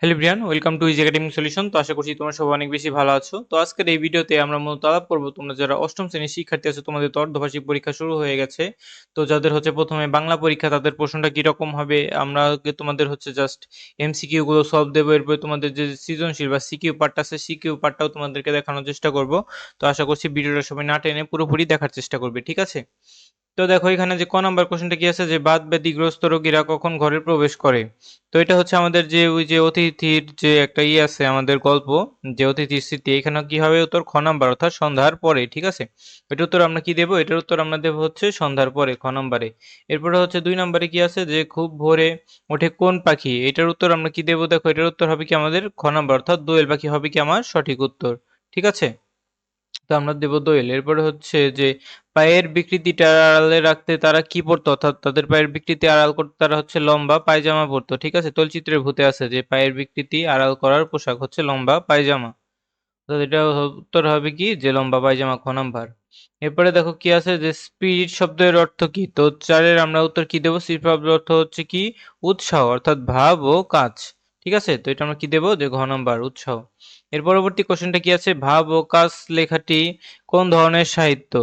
Hello Brian, welcome to easy academic solution. তো আশা করছি তোমরা সবাই অনেক বেশি ভালো আছো। তো আজকের এই ভিডিওতে আমরা মূলত আলাপ করবো তোমরা যারা অষ্টম শ্রেণীর শিক্ষার্থী আছো, তোমাদের তো অর্ধবার্ষিক পরীক্ষা শুরু হয়ে গেছে। তো যাদের হচ্ছে প্রথমে বাংলা পরীক্ষা, তাদের প্রশ্নটা কিরকম হবে আমরা আগে তোমাদের হচ্ছে জাস্ট এমসিকিউ গুলো সলভ দেবো। এরপরে তোমাদের যে সৃজনশীল বা সিকিউ পার্টটা আছে, সিকিউ পার্টটাও তোমাদেরকে দেখানোর চেষ্টা করব। তো আশা করছি ভিডিওটা সবাই না টেনে পুরোপুরি দেখার চেষ্টা করবে, ঠিক আছে? তো দেখো এখানে যে ক নাম্বার কোশ্চেনটা কি আছে, যে বাত ব্যাধিগ্রস্ত রোগীরা কখন ঘরে প্রবেশ করে। তো এটা হচ্ছে আমাদের যে ওই যে অতিথির যে একটা আছে আমাদের গল্প, যে অতিথির স্মৃতি, এখানে কি হবে উত্তর খ নাম্বার, অর্থাৎ সন্ধ্যার পরে, ঠিক আছে? এটার উত্তর আমরা কি দেবো, এটার উত্তর আমরা দেবো হচ্ছে সন্ধ্যার পরে, খ নাম্বারে। এরপরে হচ্ছে 2 নাম্বারে কি আছে, যে খুব ভোরে ওঠে কোন পাখি, এটার উত্তর আমরা কি দেবো, দেখো এটার উত্তর হবে কি আমাদের খ নাম্বার, অর্থাৎ দোয়েল পাখি হবে কি আমার সঠিক উত্তর, ঠিক আছে? তো আমরা দেব দোয়েল। এরপরে হচ্ছে যে পায়ের বিকৃতিটা আড়ালে রাখতে তারা কি পরতো, অর্থাৎ তাদের পায়ের বিকৃতি আড়াল করতে তারা হচ্ছে লম্বা পায়জামা পরতো, ঠিক আছে? তলচিত্রের ভূতে আছে যে পায়ের বিকৃতি আড়াল করার পোশাক হচ্ছে লম্বা পায়জামা। তো এটা উত্তর হবে কি, যে লম্বা পায়জামা, খ নাম্বার। এরপরে দেখো কি আছে, যে স্পিরিট শব্দের অর্থ কি। তো 4-এর আমরা উত্তর কি দেবো, স্পিরিট শব্দের অর্থ হচ্ছে কি উৎসাহ, অর্থাৎ ভাব ও কাজ, ঠিক আছে? তো এটা আমরা কি দেবো, যে ঘ নাম্বার উৎসাহ। এর পরবর্তী কোশ্চেনটা কি আছে, ভাব ও কাজ লেখাটি কোন ধরনের সাহিত্য।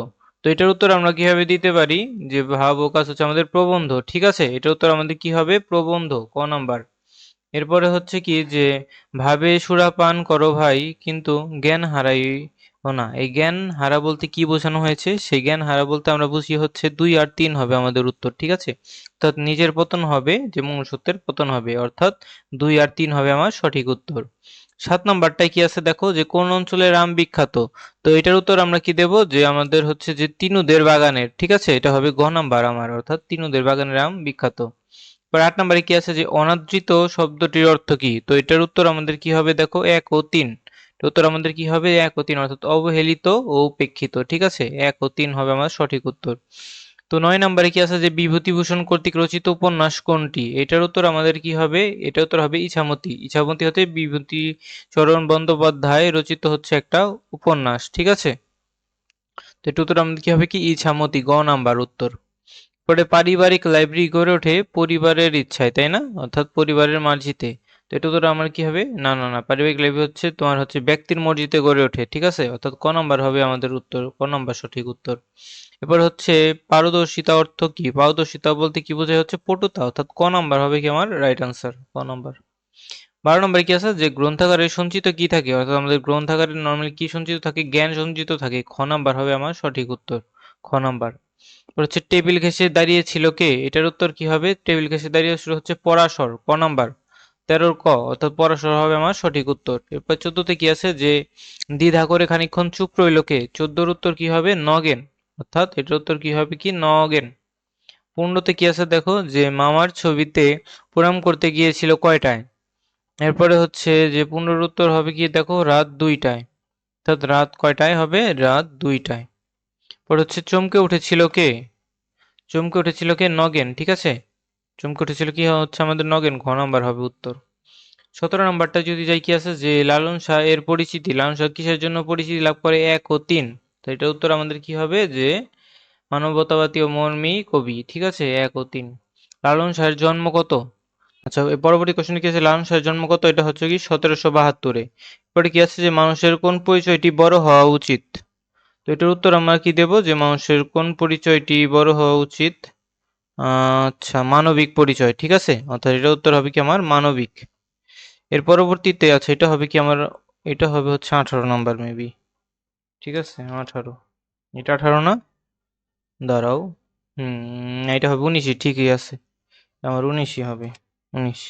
তো এটার উত্তর আমরা কিভাবে দিতে পারি, যে ভাব ও কাজ হচ্ছে আমাদের প্রবন্ধ, ঠিক আছে? এটার উত্তর আমাদের কি হবে, প্রবন্ধ, ক নাম্বার। এরপরে হচ্ছে কি, যে ভাবে সুরাপান করো ভাই কিন্তু জ্ঞান হারাইও না। এই জ্ঞান হারা বলতে কি বোঝানো হয়েছে, সেই জ্ঞান হারা বলতে আমরা বুঝি হচ্ছে 2 আর 3 হবে আমাদের উত্তর, ঠিক আছে? অর্থাৎ নিজের পতন হবে, যে মনুষ্যত্বের পতন হবে, অর্থাৎ 2 আর 3 হবে আমার সঠিক উত্তর। 7 নাম্বারটায় কি আছে দেখো, যে কোন অঞ্চলের আম বিখ্যাত। তো এটার উত্তর আমরা কি দেব, যে আমাদের হচ্ছে যে তিনুদের বাগানের, ঠিক আছে? এটা হবে গ নাম্বার আমার, অর্থাৎ তিনুদের বাগানের আম বিখ্যাত। এবার 8 নম্বরে কি আছে, যে অনাদৃত শব্দটির অর্থ কি। তো এটার উত্তর আমাদের কি হবে, দেখো 1 ও 3। এটার উত্তর আমাদের কি হবে, 1 ও 3, অর্থাৎ অবহেলিত ও উপেক্ষিত, ঠিক আছে? 1 ও 3 হবে আমার সঠিক উত্তর। তো 9 নম্বরে কি আছে, যে বিভূতিভূষণ কর্তৃক রচিত উপন্যাস কোনটি। এটার উত্তর আমাদের কি হবে, এটার উত্তর হবে ইছামতি। ইছামতি হতে বিভূতিচরণ বন্দ্যোপাধ্যায় রচিত হচ্ছে একটা উপন্যাস, ঠিক আছে? তো এটার উত্তর আমাদের কি হবে, কি ইছামতি, গ নাম্বার উত্তর। পরে পারিবারিক লাইব্রেরি গড়ে ওঠে পরিবারের ইচ্ছায়, তাই না? অর্থাৎ পরিবারের মার্জিতে। তো এটা তো আমার কি হবে, না না না, পারিবারিক লাইব্রেরি হচ্ছে তোমার হচ্ছে ব্যক্তির মর্জিতে গড়ে ওঠে, ঠিক আছে? অর্থাৎ ক নাম্বার হবে আমাদের উত্তর, ক নাম্বার সঠিক উত্তর। এবার হচ্ছে পারদর্শিতা অর্থ কি। পারদর্শিতা বলতে কি বোঝায়, হচ্ছে পটুতা, অর্থাৎ ক নাম্বার হবে কি আমার রাইট আনসার, ক নাম্বার। 12 নম্বরে কি আছে, যে গ্রন্থাগারে সঞ্চিত কি থাকে, অর্থাৎ আমাদের গ্রন্থাগারে নর্মালি কি সঞ্চিত থাকে, জ্ঞান সঞ্চিত থাকে, খ নাম্বার হবে আমার সঠিক উত্তর, খ নাম্বার। হচ্ছে টেবিল ঘেঁষে দাঁড়িয়ে ছিল কে, এটার উত্তর কি হবে, টেবিল ঘেঁষে দাঁড়িয়ে ছিল হচ্ছে পরাশর, ক নাম্বার। 13-র ক, অর্থাৎ পরাশর হবে আমার সঠিক উত্তর। এরপর 14তে কি আছে, যে দ্বিধা করে খানিকক্ষণ চুপ রইল কে। 14-র উত্তর কি হবে, নগেন, অর্থাৎ এটার উত্তর কি হবে, কি নগেন। 15তে কি আছে দেখো, যে মামার ছবিতে প্রণাম করতে গিয়েছিল কয়টায়। এরপরে হচ্ছে যে 15-র উত্তর হবে কি, দেখো রাত 2টায়, অর্থাৎ রাত কয়টায় হবে, রাত 2টায়। পরে হচ্ছে চমকে উঠেছিল কে। চমকে উঠেছিল কে, নগেন, ঠিক আছে? চমকে উঠেছিল কি হচ্ছে আমাদের নগেন, ঘ নাম্বার হবে উত্তর। 17 নাম্বারটা যদি যাই, কি আছে, যে লালন শাহ এর পরিচিতি, লালন শাহ কিসের জন্য পরিচিতি লাভ করে, 1 ও 3। তো এটার উত্তর আমাদের কি হবে, যে মানবতাবাদী ও মর্মী কবি, ঠিক আছে? 1 ও 3। লালন শাহের জন্ম কত। আচ্ছা, এর পরবর্তী কোশ্চেন কি আছে, লালন শাহের জন্ম কত, এটা হচ্ছে কি 1772-এ। এরপরে কি আছে, যে মানুষের কোন পরিচয়টি বড় হওয়া উচিত। তো এটার উত্তর আমরা কি দেব, যে মানুষের কোন পরিচয়টি বড় হওয়া উচিত। আচ্ছা, মানবিক পরিচয়, ঠিক আছে? অর্থাৎ এটার উত্তর হবে কি আমার মানবিক। এর পরবর্তীতে আছে, এটা হবে কি আমার, এটা হবে হচ্ছে 18 নম্বর মেবি, ঠিক আছে? 18, এটা 18 না, দাঁড়াও, এটা হবে 19, ঠিকই আছে, আমার 19ই হবে, 19।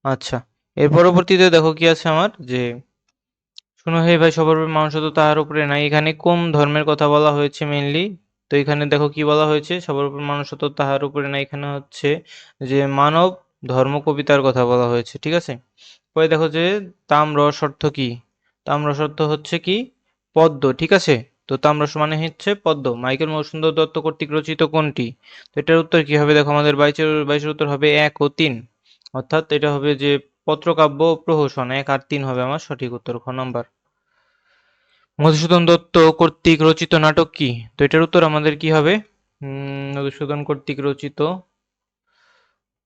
আচ্ছা, এর পরবর্তীতে দেখো কি আছে আমার, যে শোনো হে ভাই, সবার উপরে মানুষ তো তাহার উপরে নাই, এখানে কোন ধর্মের কথা বলা হয়েছে মেইনলি। তো এখানে দেখো কি বলা হয়েছে, সবার উপর মানুষ তো তাহার উপরে নাই, এখানে হচ্ছে যে মানব ধর্ম কবিতার কথা বলা হয়েছে, ঠিক আছে? পরে দেখো যে তাম্রস অর্থ কি। তাম্রস অর্থ হচ্ছে কি পদ্ম, ঠিক আছে? তো তাম্রস মানে হচ্ছে পদ্ম। মাইকেল মধুসূদন দত্ত কর্তৃক রচিত কোনটি। তো এটার উত্তর কি হবে, দেখো আমাদের 22-এর উত্তর হবে 1 ও 3, অর্থাৎ এটা হবে যে পত্রকাব্য প্রহসন, 1 আর 3 হবে আমার সঠিক উত্তর, খ নাম্বার। মধুসূদন দত্ত কর্তৃক রচিত নাটক কি। তো এটার উত্তর আমাদের কি হবে, মধুসূদন কর্তৃক রচিত,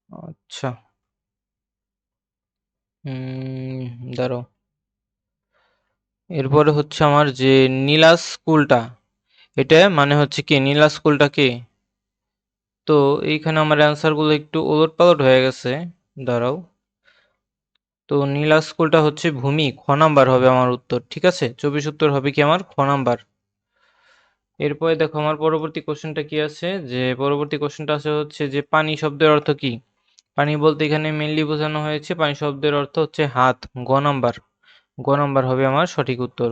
আচ্ছা, দাঁড়াও। এরপরে হচ্ছে আমার যে নীলা স্কুলটা, এটা মানে হচ্ছে কি নীলা স্কুলটা কি? তো এইখানে আমার অ্যান্সারগুলো একটু ওলটপালট হয়ে গেছে। দাঁড়াও। তো নীলা স্কুলটা হচ্ছে ভূমি, খ নাম্বার হবে আমার উত্তর। ঠিক আছে, 24 উত্তর হবে কি আমার খ নাম্বার। এরপরে দেখো আমার পরবর্তী কোশ্চেনটা কি আছে, যে পরবর্তী কোশ্চেনটা আছে হচ্ছে যে পানি শব্দের অর্থ কি? পানি বলতে এখানে মেইনলি বোঝানো হয়েছে পানি শব্দের অর্থ হচ্ছে হাত, গ নাম্বার। গ নাম্বার হবে আমার সঠিক উত্তর।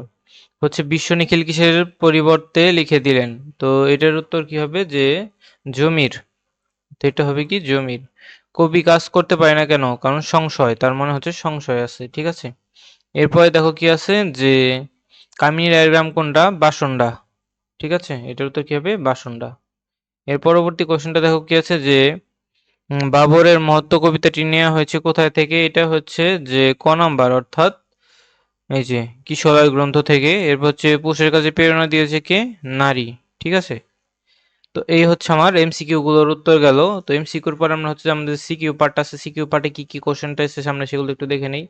হচ্ছে বিশ্ব নিখিল কিসের পরিবর্তে লিখে দিলেন? তো এটার উত্তর কি হবে যে জমির। তো এটা হবে কি জমির। কবি কাজ করতে পারে না কেন? কারণ সংশয়, তার মানে হচ্ছে সংশয় আছে। ঠিক আছে, এরপরে দেখো কি আছে যে কামিনী রায়ের গ্রাম কোনটা? বাসন্ডা। ঠিক আছে, এটার উত্তর কি হবে? বাসন্ডা। এর পরবর্তী কোশ্চেনটা দেখো কি আছে যে বাবরের মহত্ব কবিতাটি নেওয়া হয়েছে কোথায় থেকে? এটা হচ্ছে যে ক নাম্বার, অর্থাৎ এই যে কিশলয় গ্রন্থ থেকে। এরপর হচ্ছে পুরুষের কাছে প্রেরণা দিয়েছে কে? নারী। ঠিক আছে, তো এই হচ্ছে আমার এমসিকিউ গুলোর উত্তর গেল। তো এমসিকিউর পর আমরা হচ্ছে আমাদের সিকিউ পার্ট আছে, সিকিউ পার্টে কি কি কোশ্চেনটা এসেছে সামনে সেগুলো একটু দেখে নেই।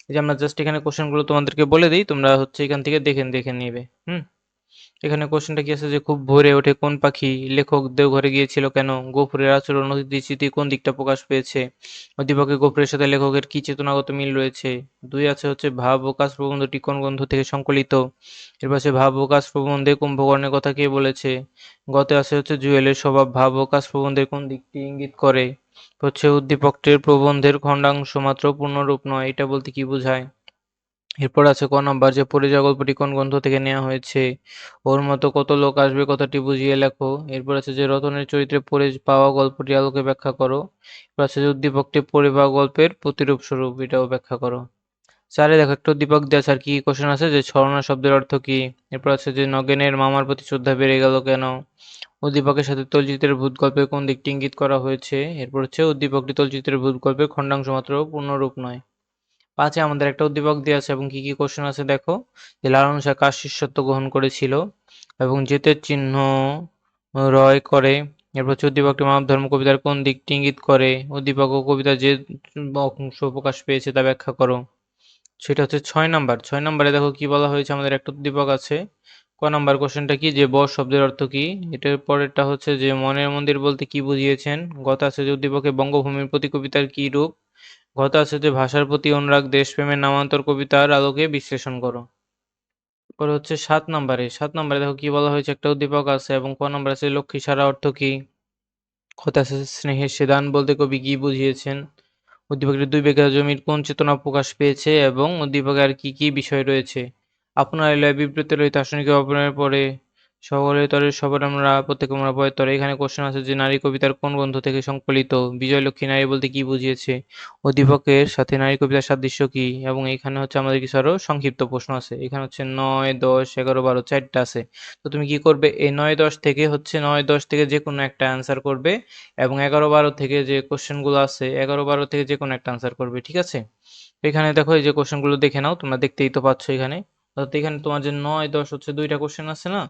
এই যে আমরা জাস্ট এখানে কোশ্চেনগুলো তোমাদেরকে বলে দিই, তোমরা হচ্ছে এখান থেকে দেখে দেখে নিবে। এখানে কোশ্চেনটা কি আছে যে খুব ভোরে ওঠে কোন পাখি? লেখক দেওঘরে গিয়েছিল কেন? গফুরের আচরণ অতিথি স্মৃতি কোন দিকটা প্রকাশ পেয়েছে? অধিপকে গফুরের সাথে লেখকের কি চেতনাগত মিল রয়েছে? দুই আছে হচ্ছে ভাব ও কাজ প্রবন্ধটি কোন গ্রন্থ থেকে সংকলিত? এর পাশে ভাব ও কাজ প্রবন্ধে কুম্ভকর্ণের কথা কে বলেছে? গতে আছে হচ্ছে জুয়েলের স্বভাব ভাব ও কাজ প্রবন্ধের কোন দিকটি ইঙ্গিত করে? হচ্ছে উদ্দীপকটির প্রবন্ধের খণ্ডাংশ মাত্র পূর্ণরূপ নয়, এটা বলতে কি বোঝায়? এরপর আছে ক নাম্বার যে পরিচয় গল্পটি কোন গ্রন্থ থেকে নেওয়া হয়েছে? ওর মতো কত লোক আসবে কথাটি বুঝিয়ে লেখো। এরপর আছে যে রতনের চরিত্রে পড়ে পাওয়া গল্পটি আলোকে ব্যাখ্যা করো। এরপর আছে যে উদ্দীপকটি পড়ে পাওয়া গল্পের প্রতিরূপ স্বরূপ, এটাও ব্যাখ্যা করো। চারে দেখো একটা উদ্দীপক দেওয়া আছে, আর কি কোশ্চেন আছে যে ছলনা শব্দের অর্থ কি? এরপর আছে যে নগেনের মামার প্রতি শ্রদ্ধা বেড়ে গেল কেন? উদ্দীপকের সাথে তলচিত্রের ভূত গল্পের কোন দিকটি ইঙ্গিত করা হয়েছে? এরপর হচ্ছে উদ্দীপকটি তলচিত্রের ভূত গল্পের খণ্ডাংশ মাত্র পূর্ণরূপ নয়। ৫ এ আমাদের একটা উদ্দীপক দেয়া আছে এবং কি কি কোশ্চেন আছে দেখো, যে লালন শাহ কার শিষ্যত্ব গ্রহণ করেছিল এবং জেতের চিহ্ন রয় করে। এরপর হচ্ছে উদ্দীপকটি মানব ধর্ম কবিতার কোন দিকটি ইঙ্গিত করে? উদ্দীপক ও কবিতা যে অংশ প্রকাশ পেয়েছে তা ব্যাখ্যা করো। সেটা হচ্ছে ৬ নাম্বার। ৬ নাম্বারে দেখো কি বলা হয়েছে, আমাদের একটা উদ্দীপক আছে। ক নাম্বার কোশ্চেনটা কি যে ব শব্দের অর্থ কি? এটার পরেরটা হচ্ছে যে মনের মন্দির বলতে কি বুঝিয়েছেন? গতে আছে যে উদ্দীপকে বঙ্গভূমির প্রতি কবিতার কি রূপ? ঘতে আছে যে ভাষার প্রতি অনুরাগ দেশপ্রেমের নামান্তর কবিতার আলোকে বিশ্লেষণ করো। পরে হচ্ছে ৭ নাম্বারে দেখো কি বলা হয়েছে, একটা উদ্দীপক আছে এবং ক নাম্বার আছে লক্ষ্মী সারা অর্থ কি? খতে আছে স্নেহের সেদান বলতে কবি কি বুঝিয়েছেন? উদ্দীপকের ২ বিঘা জমির কোন চেতনা প্রকাশ পেয়েছে এবং উদ্দীপকে আর কি কি বিষয় রয়েছে? আপনার এলাকায় বিবৃতি রহিত আসনিক অপনের পরে সকলের তরে সবার আমরা প্রত্যেকে আমরা ভয়ের তরে। এখানে কোশ্চেন আছে যে নারী কবিতার কোন গ্রন্থ থেকে সংকলিত? বিজয়লক্ষ্মী নারী বলতে কি বুঝিয়েছে? উদ্দীপকের সাথে নারী কবিতার সাদৃশ্য কি? এবং এখানে হচ্ছে আমাদের কিছু আরো সংক্ষিপ্ত প্রশ্ন আছে। এখানে হচ্ছে ৯, ১০, ১১, ১২ ৪টা আছে। তো তুমি কি করবে, এই ৯, ১০ থেকে হচ্ছে ৯, ১০ থেকে যেকোনো একটা অ্যান্সার করবে এবং ১১, ১২ থেকে যে কোশ্চেনগুলো আছে ১১, ১২ থেকে যেকোনো একটা অ্যান্সার করবে। ঠিক আছে? এখানে দেখো এই যে কোশ্চেনগুলো দেখে নাও, তোমরা দেখতেই তো পাচ্ছ এখানে। অর্থাৎ এখানে তোমার যে ৯, ১০ হচ্ছে ২টা কোশ্চেন আছে না?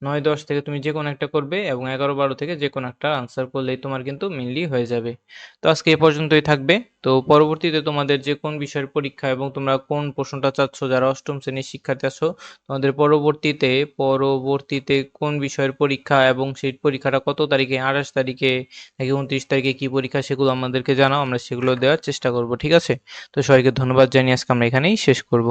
৯, ১০ থেকে তুমি যেকোনো একটা করবে এবং ১১, ১২ থেকে যেকোনো একটা আনসার করলেই তোমার কিন্তু মেইনলি হয়ে যাবে। তো আজকে এ পর্যন্তই থাকবে। তো পরবর্তীতে তোমাদের যে কোন বিষয়ের পরীক্ষা এবং তোমরা কোন প্রশ্নটা চাচ্ছ, যারা অষ্টম শ্রেণীর শিক্ষার্থী আছো, তোমাদের পরবর্তীতে কোন বিষয়ের পরীক্ষা এবং সেই পরীক্ষাটা কত তারিখে, ২৮ তারিখে নাকি ২৯ তারিখে কি পরীক্ষা, সেগুলো আমাদেরকে জানাও, আমরা সেগুলো দেওয়ার চেষ্টা করব। ঠিক আছে? তো সবাইকে ধন্যবাদ জানিয়ে আজকে আমরা এখানেই শেষ করব।